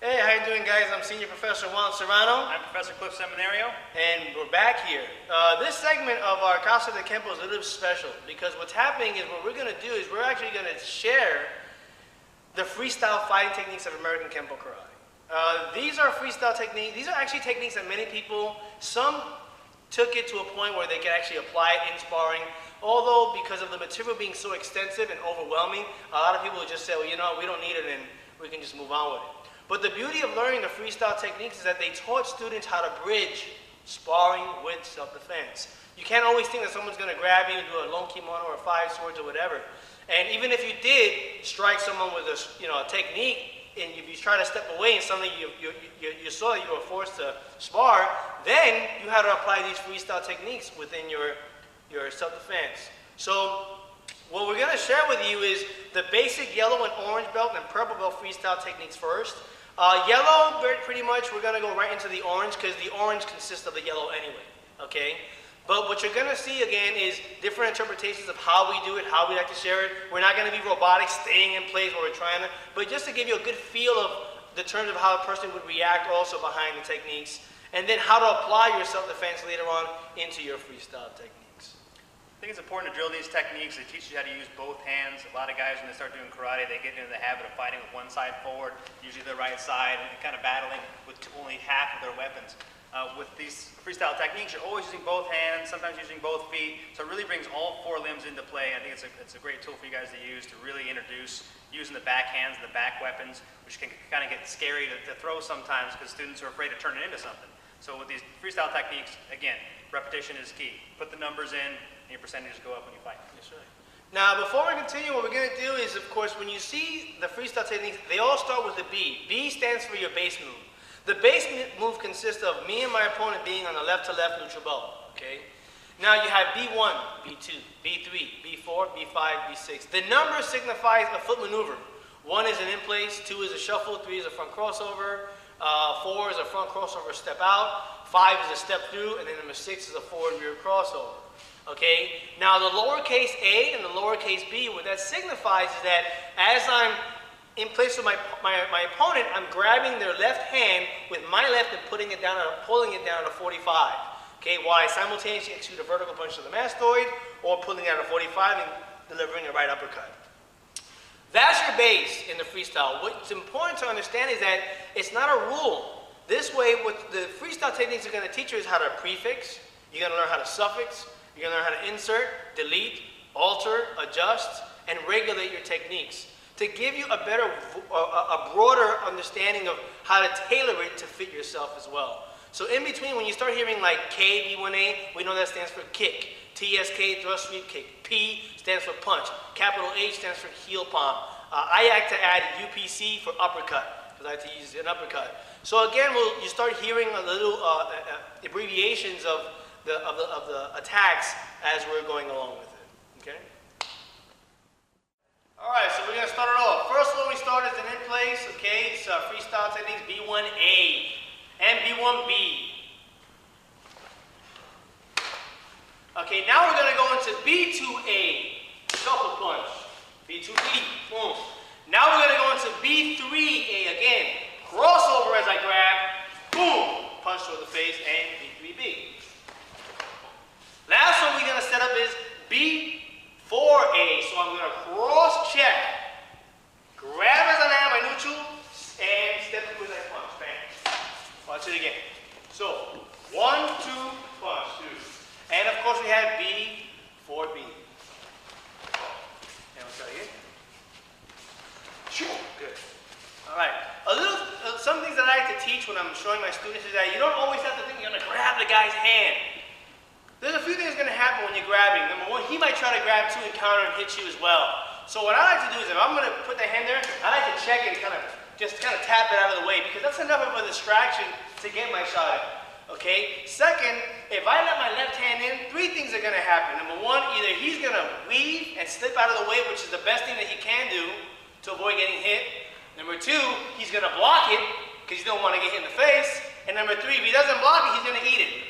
Hey, how you doing, guys? I'm Senior Professor Juan Serrano. I'm Professor Cliff Seminario. And we're back here. This segment of our CASA de Kempo is a little special because what's happening is what we're going to do is we're actually going to share the freestyle fighting techniques of American Kempo Karate. These are freestyle techniques. These are actually techniques that many people, some took it to a point where they can actually apply it in sparring. Although because of the material being so extensive and overwhelming, a lot of people will just say, well, you know, we don't need it and we can just move on with it. But the beauty of learning the freestyle techniques is that they taught students how to bridge sparring with self-defense. You can't always think that someone's going to grab you and do a lone kimono or 5 swords or whatever. And even if you did strike someone with a, a technique, and if you try to step away and suddenly you saw that you were forced to spar, then you had to apply these freestyle techniques within your self-defense. So what we're going to share with you is the basic yellow and orange belt and purple belt freestyle techniques first. Yellow, pretty much, we're going to go right into the orange because the orange consists of the yellow anyway, okay? But what you're going to see again is different interpretations of how we do it, how we like to share it. We're not going to be robotic, staying in place where we're trying to, but just to give you a good feel of the terms of how a person would react also behind the techniques, and then how to apply your self-defense later on into your freestyle techniques. I think it's important to drill these techniques. They teach you how to use both hands. A lot of guys, when they start doing karate, they get into the habit of fighting with one side forward, usually the right side, and kind of battling with only half of their weapons. With these freestyle techniques, you're always using both hands, sometimes using both feet, so it really brings all 4 limbs into play. I think it's a great tool for you guys to use to really introduce using the back hands, the back weapons, which can kind of get scary to throw sometimes because students are afraid to turn it into something. So with these freestyle techniques, again, repetition is key. Put the numbers in, and your percentages go up when you fight. That's right. Now, before we continue, what we're going to do is, of course, when you see the freestyle techniques, they all start with the B. B stands for your base move. The base move consists of me and my opponent being on the left-to-left neutral belt, okay? Now you have B1, B2, B3, B4, B5, B6. The number signifies a foot maneuver. 1 is an in-place, 2 is a shuffle, 3 is a front crossover, 4 is a front crossover step out, 5 is a step through, and then number 6 is a forward rear crossover. Okay? Now the lowercase a and the lowercase b, what that signifies is that as I'm in place with my opponent, I'm grabbing their left hand with my left and pulling it down to 45. Okay? While I simultaneously execute a vertical punch to the mastoid or pulling down to 45 and delivering a right uppercut. That's your base in the freestyle. What's important to understand is that it's not a rule. This way, what the freestyle techniques are going to teach you is how to prefix, you're going to learn how to suffix, you're going to learn how to insert, delete, alter, adjust, and regulate your techniques to give you a better, a broader understanding of how to tailor it to fit yourself as well. So in between, when you start hearing like K, B1A, we know that stands for kick. TSK, thrust sweep kick. P stands for punch. Capital H stands for heel palm. I like to add UPC for uppercut, because I like to use an uppercut. So again, you start hearing a little abbreviations of the attacks as we're going along with it. Okay? Alright, so we're going to start it off. First one we start is an in place, okay? It's freestyle techniques B1A and B1B. Okay, now we're going to go into B2A, shuffle punch. B2B, boom. Now we're going to go into B3A again, crossover as I grab, boom, punch to the face, and B3B. Last one we're going to set up is B4A, so I'm going to cross check, grab as I land my neutral, and step through as I punch, bam. Watch it again. So, 1, 2, punch, 2. And of course we have B4B. And we'll try again. Good. Alright. Some things that I like to teach when I'm showing my students is that you don't always have to think you're going to grab the guy's hand. There's a few things going to happen when you're grabbing. Number 1, he might try to grab 2 and counter and hit you as well. So what I like to do is if I'm going to put the hand there, I like to check it and just tap it out of the way because that's enough of a distraction to get my shot in. Okay? Second, if I let my left hand in, 3 things are going to happen. Number 1, either he's going to weave and slip out of the way, which is the best thing that he can do to avoid getting hit. Number 2, he's going to block it because you don't want to get hit in the face. And number 3, if he doesn't block it, he's going to eat it.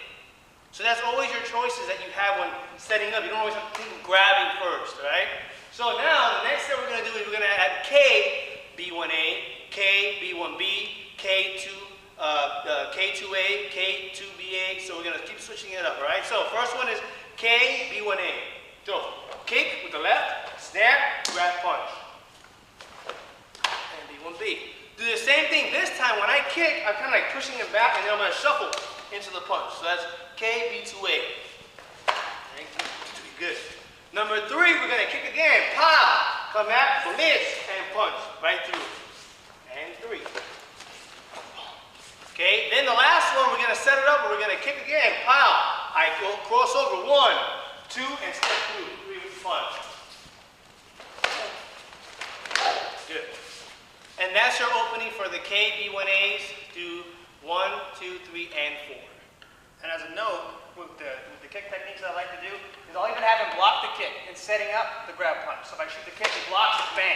So that's always your choices that you have when setting up. You don't always have to think of grabbing first, right? So now, the next step we're going to do is we're going to add K, B1A, K, B1B, K, K2, K2A, K2BA. So we're gonna keep switching it up, all right? So first one is K, B1A. So kick with the left, snap, grab, punch. And B1B. Do the same thing this time. When I kick, I'm kind of like pushing it back, and then I'm gonna shuffle into the punch. So that's K, B2A. Good. Number 3, we're gonna kick again. Pow! Come back, miss, and punch right through. And 3. Okay, then the last one, we're gonna set it up, and we're gonna kick again. Pow! I go cross over. 1, 2, and step through. 3 with the punch. Good. And that's your opening for the K, B1As. Do 1, 2, 3, and 4. And as a note, with the kick techniques that I like to do, is I'll even have him block the kick in setting up the grab punch. So if I shoot the kick, he blocks it, bang.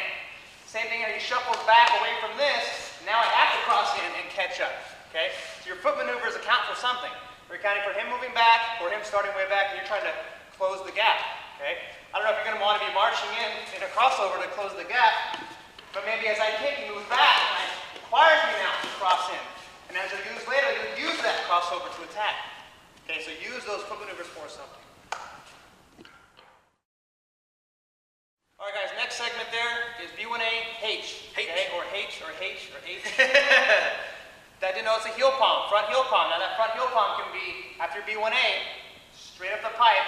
Same thing here, he shuffles back away from this. Now I have to cross in and catch up, okay? So your foot maneuvers account for something. You're accounting for him moving back, or him starting way back, and you're trying to close the gap, okay? I don't know if you're gonna want to be marching in a crossover to close the gap, but maybe as I kick, he moves back, and it requires me now to cross in. And as you'll use later, you'll use that crossover to attack. Okay, so use those foot maneuvers for something. All right, guys, next segment there is B1A H. Okay, or H, or H, or H. That denotes a heel palm, front heel palm. Now that front heel palm can be, after B1A, straight up the pipe,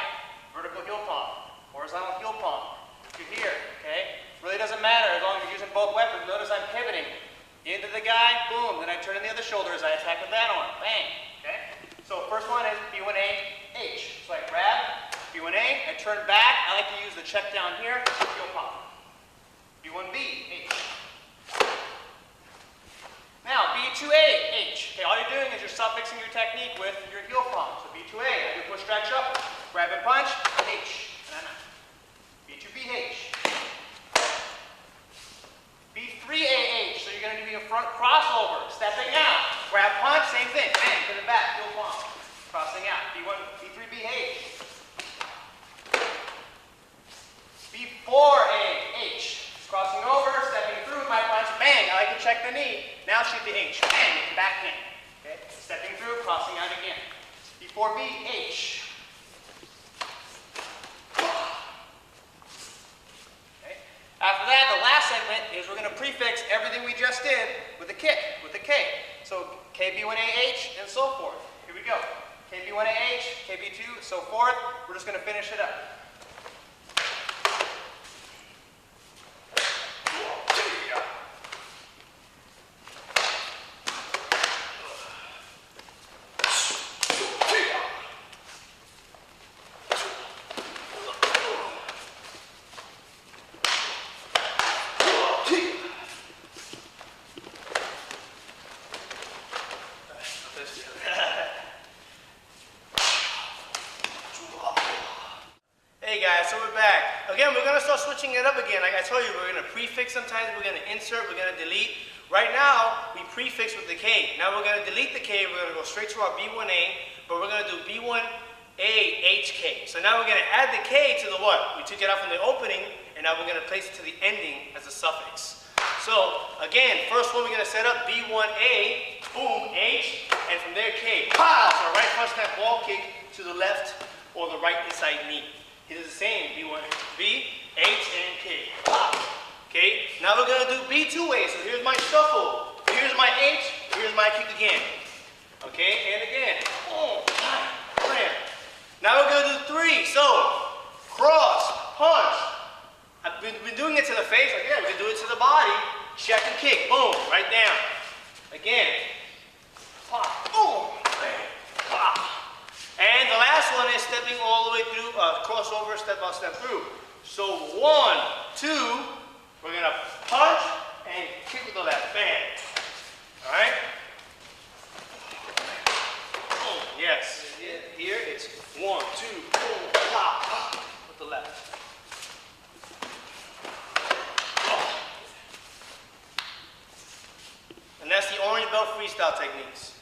vertical heel palm, horizontal heel palm, to here, okay? Really doesn't matter as long as you're using both weapons. Notice I'm pivoting into the guy, boom, then I turn in the other shoulder as I attack with that arm, bang, okay? So first one is B1A H. So I grab B1A, I turn back. I like to use the check down here, heel palm. B1B H. Now B2A H. Okay, all you're doing is you're suffixing your technique with your heel palm. So B2A, I do push, drag, shuffle, grab and punch, H. And I'm out. B2B H. B3AH, so you're going to do your front crossover, stepping out, grab punch, same thing, bang, to the back, heel palm, crossing out, B3BH, B4AH, crossing over, stepping through with my punch, bang, I like to check the knee, now shoot the H, bang, back in, okay, stepping through, crossing out again, B4BH, after that, the last segment is we're going to prefix everything we just did with a kick, with a K. So KB1AH and so forth. Here we go. KB1AH, KB2, so forth. We're just going to finish it up. Hey guys, so we're back. Again, we're going to start switching it up again. Like I told you, we're going to prefix sometimes, we're going to insert, we're going to delete. Right now, we prefix with the K. Now we're going to delete the K, we're going to go straight to our B1A, but we're going to do B1AHK. So now we're going to add the K to the what? We took it out from the opening, and now we're going to place it to the ending as a suffix. So again, first one we're going to set up B1A, boom, H, and from there K. Pow! So right front snap ball kick to the left or the right inside knee. It is the same, B1, B, H, and K. Okay, now we're going to do B2A. So here's my shuffle. Here's my H, here's my kick again. Okay, and again. Boom, bam. Now we're going to do 3. So, cross, punch. I've been doing it to the face. Again, we can do it to the body. Check and kick. Boom, right down. Again. Pop, boom, bam, pop. And the last one is stepping all the way through, crossover, step by step through. So 1, 2, we're going to punch and kick with the left. Bam. All right? Boom. Yes. Here it's 1, 2, boom, pop, pop with the left. And that's the orange belt freestyle techniques.